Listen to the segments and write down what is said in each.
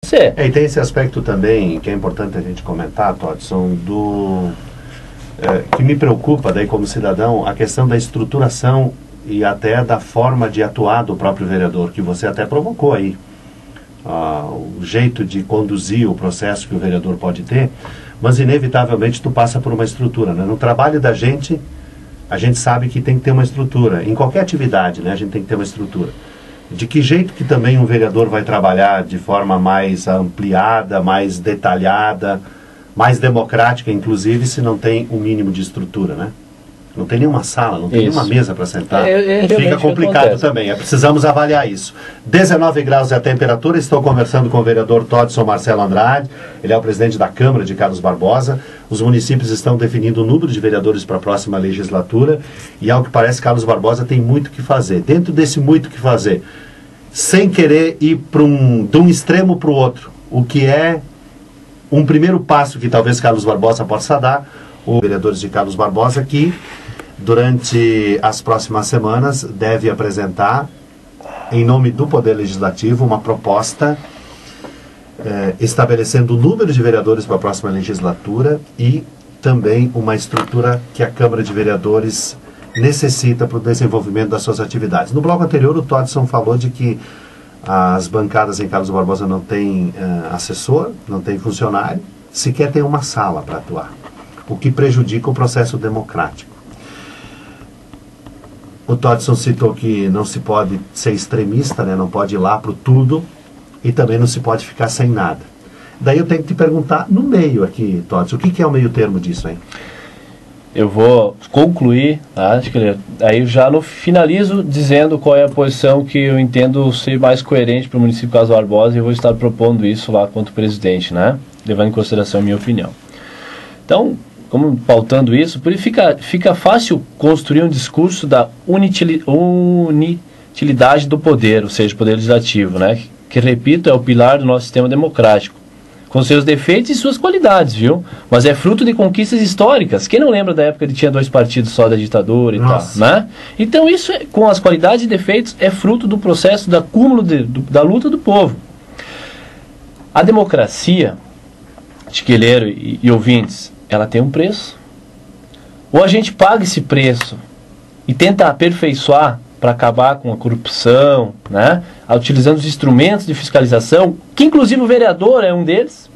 E tem esse aspecto também que é importante a gente comentar, Todson, que me preocupa daí como cidadão, a questão da estruturação e até da forma de atuar do próprio vereador, que você até provocou aí. O jeito de conduzir o processo que o vereador pode ter, mas inevitavelmente tu passa por uma estrutura, né? No trabalho da gente, a gente sabe que tem que ter uma estrutura. Em qualquer atividade, né, a gente tem que ter uma estrutura. De que jeito que também um vereador vai trabalhar de forma mais ampliada, mais detalhada, mais democrática, inclusive, se não tem um mínimo de estrutura, né? Não tem nenhuma sala, não tem nenhuma mesa para sentar. Fica complicado também. Precisamos avaliar isso. 19 graus é a temperatura. Estou conversando com o vereador Todson Marcelo Andrade. Ele é o presidente da Câmara de Carlos Barbosa. Os municípios estão definindo o número de vereadores para a próxima legislatura. E ao que parece, Carlos Barbosa tem muito o que fazer. Dentro desse muito o que fazer, sem querer ir de um extremo para o outro, o que é um primeiro passo que talvez Carlos Barbosa possa dar, os vereadores de Carlos Barbosa, que durante as próximas semanas deve apresentar, em nome do Poder Legislativo, uma proposta estabelecendo o número de vereadores para a próxima legislatura e também uma estrutura que a Câmara de Vereadores necessita para o desenvolvimento das suas atividades. No bloco anterior, o Todson falou de que as bancadas em Carlos Barbosa não têm assessor, não tem funcionário, sequer tem uma sala para atuar, o que prejudica o processo democrático. O Todson citou que não se pode ser extremista, né? Não pode ir lá para o tudo e também não se pode ficar sem nada. Daí eu tenho que te perguntar, no meio aqui, Todson, o que é o meio termo disso, hein? Eu vou concluir, acho que aí eu já finalizo dizendo qual é a posição que eu entendo ser mais coerente para o município de Carlos Barbosa, e eu vou estar propondo isso lá quanto presidente, né? Levando em consideração a minha opinião. Então, como pautando isso, porque fica fácil construir um discurso da inutilidade do poder, ou seja, poder legislativo, né? Que, repito, é o pilar do nosso sistema democrático, com seus defeitos e suas qualidades, viu? Mas é fruto de conquistas históricas. Quem não lembra da época que tinha 2 partidos só da ditadura e tal, né? Então isso, com as qualidades e defeitos, é fruto do processo da acúmulo da luta do povo. A democracia, Tiqueleiro e ouvintes, ela tem um preço. Ou a gente paga esse preço e tenta aperfeiçoar para acabar com a corrupção, né? Utilizando os instrumentos de fiscalização, que inclusive o vereador é um deles,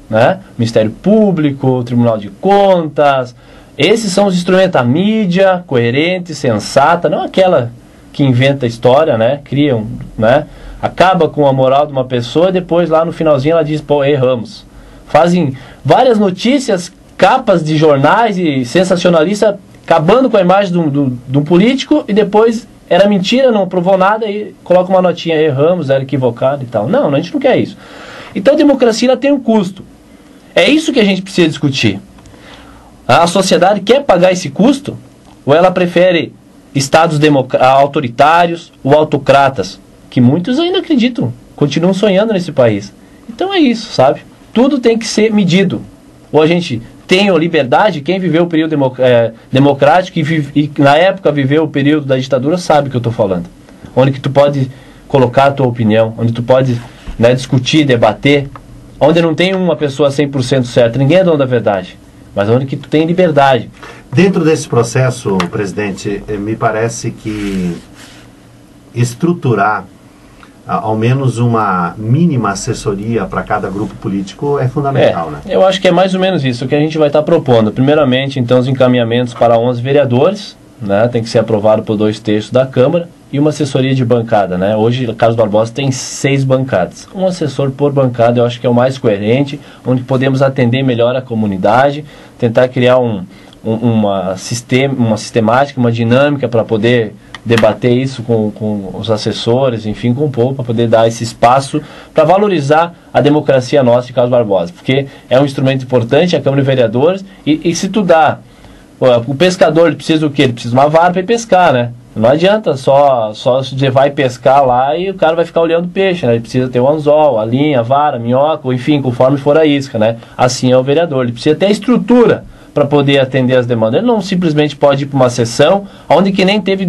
né? Ministério Público, o Tribunal de Contas, esses são os instrumentos, a mídia coerente, sensata, não aquela que inventa história, né? Cria né? Acaba com a moral de uma pessoa e depois lá no finalzinho ela diz, pô, erramos. Fazem várias notícias, capas de jornais e sensacionalistas, acabando com a imagem de um político e depois era mentira, não provou nada e coloca uma notinha, erramos, era equivocado e tal. Não, a gente não quer isso. Então a democracia ela tem um custo. É isso que a gente precisa discutir. A sociedade quer pagar esse custo ou ela prefere estados autoritários ou autocratas, que muitos ainda acreditam, continuam sonhando nesse país. Então é isso, sabe? Tudo tem que ser medido. Ou a gente tem a liberdade, quem viveu o período democrático e na época viveu o período da ditadura sabe o que eu estou falando. Onde que tu pode colocar a tua opinião, onde tu pode, né, discutir, debater, onde não tem uma pessoa 100% certa, ninguém é dono da verdade, mas onde que tu tem liberdade. Dentro desse processo, presidente, me parece que estruturar ao menos uma mínima assessoria para cada grupo político é fundamental, né? Eu acho que é mais ou menos isso que a gente vai estar propondo. Primeiramente, então, os encaminhamentos para 11 vereadores, né? Tem que ser aprovado por 2/3 da Câmara, e uma assessoria de bancada, né? Hoje, Carlos Barbosa tem 6 bancadas. Um assessor por bancada eu acho que é o mais coerente, onde podemos atender melhor a comunidade, tentar criar uma sistemática, uma dinâmica para poder debater isso com os assessores, enfim, com o povo, para poder dar esse espaço para valorizar a democracia nossa de Carlos Barbosa, porque é um instrumento importante, a Câmara de Vereadores, e se tu dá, o pescador ele precisa do quê? Ele precisa de uma vara para ir pescar, né? Não adianta só você vai pescar lá e o cara vai ficar olhando o peixe, né? Ele precisa ter o anzol, a linha, a vara, a minhoca, enfim, conforme for a isca, né? Assim é o vereador, ele precisa ter a estrutura para poder atender as demandas. Ele não simplesmente pode ir para uma sessão onde que nem teve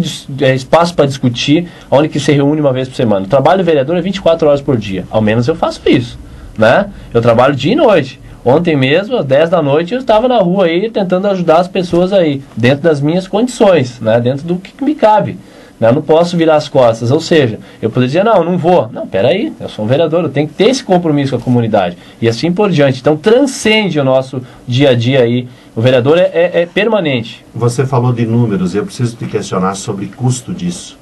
espaço para discutir, onde que se reúne uma vez por semana. O trabalho do vereador é 24 horas por dia. Ao menos eu faço isso, né? Eu trabalho dia e noite. Ontem mesmo, às 10 da noite, eu estava na rua aí tentando ajudar as pessoas aí, dentro das minhas condições, né? Dentro do que me cabe. Eu não posso virar as costas, ou seja, eu poderia dizer, não vou. Não, peraí, eu sou um vereador, eu tenho que ter esse compromisso com a comunidade. E assim por diante. Então, transcende o nosso dia a dia aí. O vereador é permanente. Você falou de números, eu preciso te questionar sobre custo disso.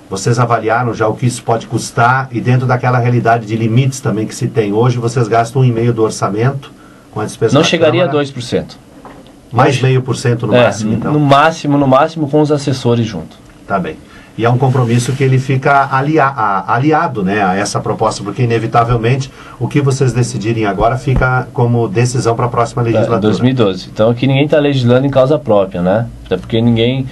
Vocês avaliaram já o que isso pode custar e dentro daquela realidade de limites também que se tem hoje, vocês gastam 1,5% do orçamento com a despesa não da chegaria Câmara, a 2%. Mais 0,5% no máximo, então? No máximo com os assessores junto. Tá bem. E é um compromisso que ele fica aliado, né, a essa proposta, porque inevitavelmente o que vocês decidirem agora fica como decisão para a próxima legislatura. 2012. Então aqui ninguém está legislando em causa própria, né? Até porque ninguém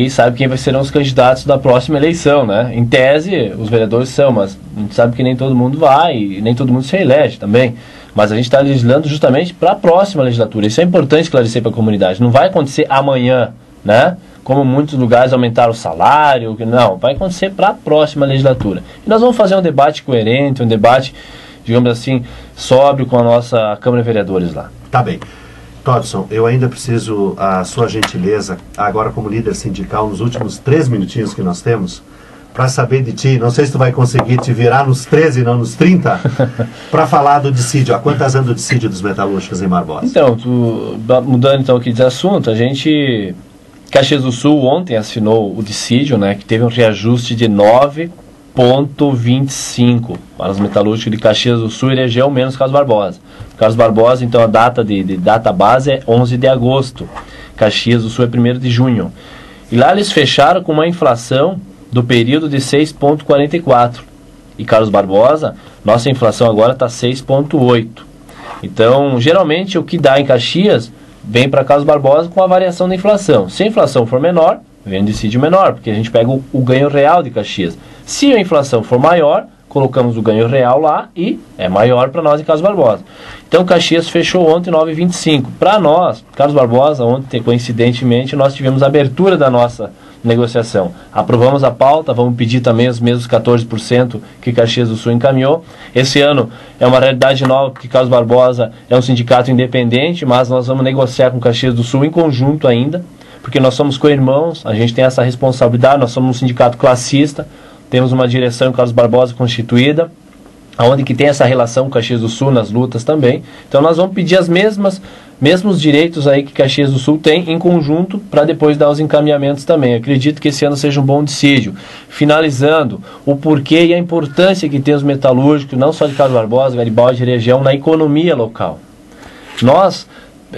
sabe quem serão os candidatos da próxima eleição, né? Em tese, os vereadores são, mas a gente sabe que nem todo mundo vai e nem todo mundo se reelege também. Mas a gente está legislando justamente para a próxima legislatura. Isso é importante esclarecer para a comunidade. Não vai acontecer amanhã, né? Como muitos lugares aumentaram o salário, não, vai acontecer para a próxima legislatura. E nós vamos fazer um debate coerente, um debate, digamos assim, sóbrio com a nossa Câmara de Vereadores lá. Tá bem. Todson, eu ainda preciso a sua gentileza, agora como líder sindical, nos últimos 3 minutinhos que nós temos, para saber de ti, não sei se tu vai conseguir te virar nos 13 e não nos 30, para falar do dissídio. Há quantas anos do dissídio dos metalúrgicos em Barbosa? Então, mudando então aqui de assunto, a gente... Caxias do Sul ontem assinou o dissídio, né, que teve um reajuste de 9,25 para os metalúrgicos de Caxias do Sul e região, menos Carlos Barbosa. Carlos Barbosa, então, a data de data base é 11 de agosto. Caxias do Sul é 1º de junho. E lá eles fecharam com uma inflação do período de 6,44. E Carlos Barbosa, nossa inflação agora está 6,8. Então, geralmente, o que dá em Caxias vem para Carlos Barbosa com a variação da inflação. Se a inflação for menor, vem um dissídio menor, porque a gente pega o ganho real de Caxias. Se a inflação for maior, colocamos o ganho real lá e é maior para nós em Carlos Barbosa. Então Caxias fechou ontem 9,25. Para nós, Carlos Barbosa, ontem, coincidentemente, nós tivemos a abertura da nossa negociação. Aprovamos a pauta, vamos pedir também os mesmos 14% que Caxias do Sul encaminhou. Esse ano é uma realidade nova, porque Carlos Barbosa é um sindicato independente, mas nós vamos negociar com Caxias do Sul em conjunto ainda, porque nós somos co-irmãos, a gente tem essa responsabilidade, nós somos um sindicato classista, temos uma direção em Carlos Barbosa constituída, onde que tem essa relação com Caxias do Sul nas lutas também. Então nós vamos pedir as mesmos direitos aí que Caxias do Sul tem em conjunto para depois dar os encaminhamentos também. Acredito que esse ano seja um bom dissídio. Finalizando, o porquê e a importância que tem os metalúrgicos, não só de Carlos Barbosa, Garibaldi e região, na economia local. Nós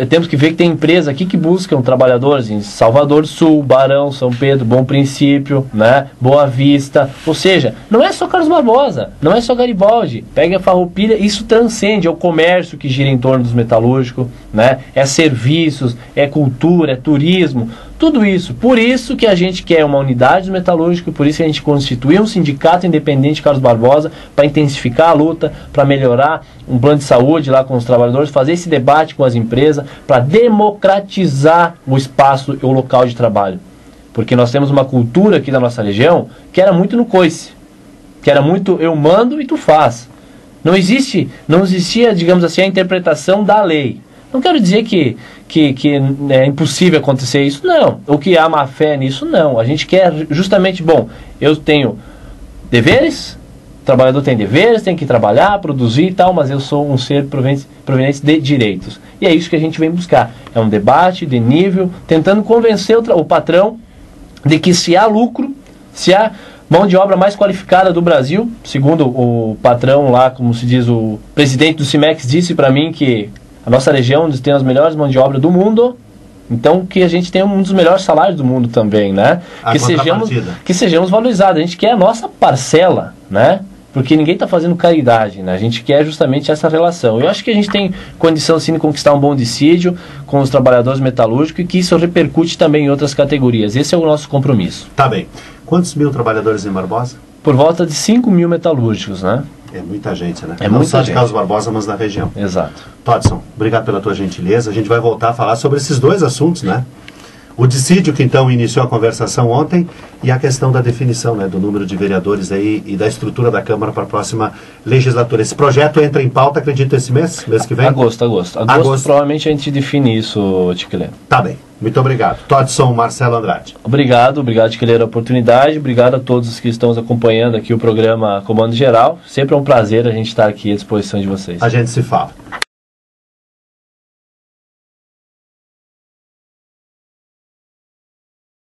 temos que ver que tem empresas aqui que buscam trabalhadores em Salvador do Sul, Barão, São Pedro, Bom Princípio, né, Boa Vista. Ou seja, não é só Carlos Barbosa, não é só Garibaldi. Pega a Farroupilha, isso transcende, é o comércio que gira em torno dos metalúrgicos, né, é serviços, é cultura, é turismo, tudo isso. Por isso que a gente quer uma unidade do metalúrgico, por isso que a gente constituiu um sindicato independente Carlos Barbosa, para intensificar a luta, para melhorar um plano de saúde lá com os trabalhadores, fazer esse debate com as empresas, para democratizar o espaço e o local de trabalho. Porque nós temos uma cultura aqui da nossa região que era muito no coice, que era muito eu mando e tu faz. Não existia, digamos assim, a interpretação da lei. Não quero dizer que é impossível acontecer isso, não. Ou que há má fé nisso, não. A gente quer justamente, bom, eu tenho deveres, o trabalhador tem deveres, tem que trabalhar, produzir e tal, mas eu sou um ser proveniente de direitos. E é isso que a gente vem buscar. É um debate de nível, tentando convencer o patrão de que se há lucro, se há mão de obra mais qualificada do Brasil, segundo o patrão lá, como se diz, o presidente do CIMEX disse para mim que a nossa região tem as melhores mãos de obra do mundo, então que a gente tem um dos melhores salários do mundo também, né? Que sejamos valorizados. A gente quer a nossa parcela, né? Porque ninguém está fazendo caridade, né? A gente quer justamente essa relação. Eu acho que a gente tem condição sim de conquistar um bom dissídio com os trabalhadores metalúrgicos e que isso repercute também em outras categorias. Esse é o nosso compromisso. Tá bem. Quantos mil trabalhadores em Barbosa? Por volta de 5 mil metalúrgicos, né? É muita gente, né? É não muita só de gente. Carlos Barbosa, mas da região. Exato. Todson, obrigado pela tua gentileza. A gente vai voltar a falar sobre esses dois assuntos, né? O dissídio, que então iniciou a conversação ontem, e a questão da definição, né, do número de vereadores aí e da estrutura da Câmara para a próxima legislatura. Esse projeto entra em pauta, acredito, esse mês que vem? Agosto. Provavelmente a gente define isso, Tiquelê. Tá bem. Muito obrigado. Todson Marcelo Andrade. Obrigado, Tiquelê, a oportunidade. Obrigado a todos que estão acompanhando aqui o programa Comando Geral. Sempre é um prazer a gente estar aqui à disposição de vocês. A gente se fala.